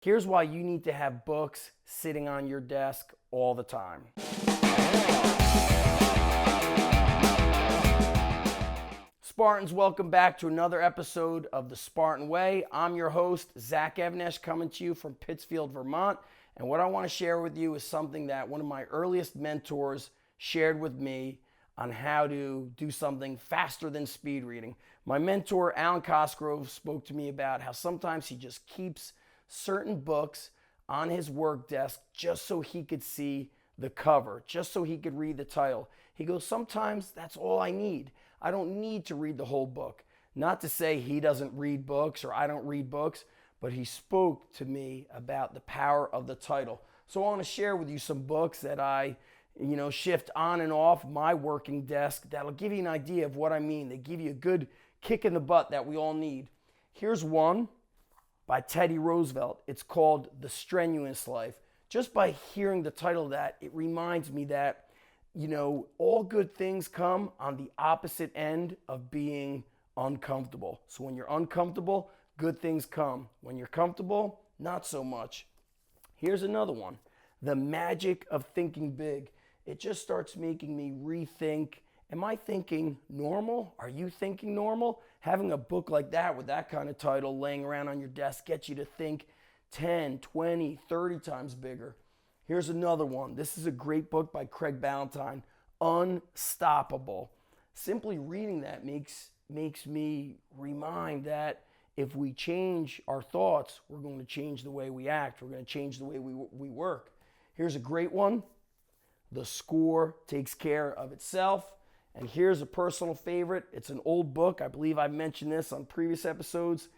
Here's why you need to have books sitting on your desk all the time. Spartans, welcome back to another episode of The Spartan Way. I'm your host, Zach EVEN-ESH, coming to you from Pittsfield, Vermont. And what I want to share with you is something that one of my earliest mentors shared with me on how to do something faster than speed reading. My mentor, Alan Cosgrove, spoke to me about how sometimes he just keeps certain books on his work desk just so he could see the cover, just so he could read the title. He goes, sometimes that's all I need. I don't need to read the whole book. Not to say he doesn't read books or I don't read books, but he spoke to me about the power of the title. So I want to share with you some books that I shift on and off my working desk that'll give you an idea of what I mean. They give you a good kick in the butt that we all need. Here's one by Teddy Roosevelt. It's called The Strenuous Life. Just by hearing the title of that, it reminds me that, all good things come on the opposite end of being uncomfortable. So when you're uncomfortable, good things come. When you're comfortable, not so much. Here's another one, The Magic of Thinking Big. It just starts making me rethink, am I thinking normal? Are you thinking normal? Having a book like that with that kind of title laying around on your desk gets you to think 10, 20, 30 times bigger. Here's another one. This is a great book by Craig Ballantyne, Unstoppable. Simply reading that makes me remind that if we change our thoughts, we're going to change the way we act. We're going to change the way we work. Here's a great one. The Score Takes Care of Itself. And here's a personal favorite. It's an old book. I believe I've mentioned this on previous episodes.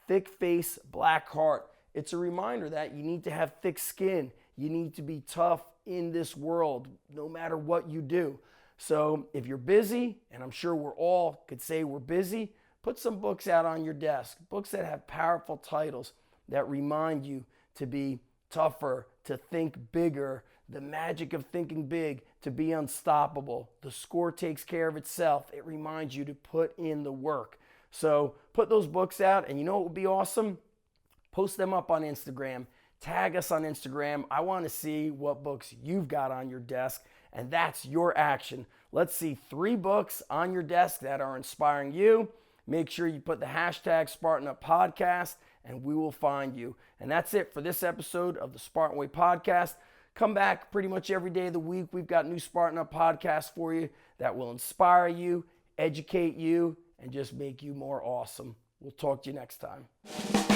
Thick Face, Black Heart. It's a reminder that you need to have thick skin. You need to be tough in this world, no matter what you do. So if you're busy, and I'm sure we're all could say we're busy, put some books out on your desk. Books that have powerful titles that remind you to be tougher, to think bigger, the magic of thinking big, to be unstoppable. The Score Takes Care of Itself. It reminds you to put in the work. So put those books out, and you know what would be awesome? Post them up on Instagram. Tag us on Instagram. I want to see what books you've got on your desk, and that's your action. Let's see 3 books on your desk that are inspiring you. Make sure you put the hashtag Spartan Up Podcast, and we will find you. And that's it for this episode of the Spartan Way Podcast. Come back pretty much every day of the week. We've got new Spartan Up podcasts for you that will inspire you, educate you, and just make you more awesome. We'll talk to you next time.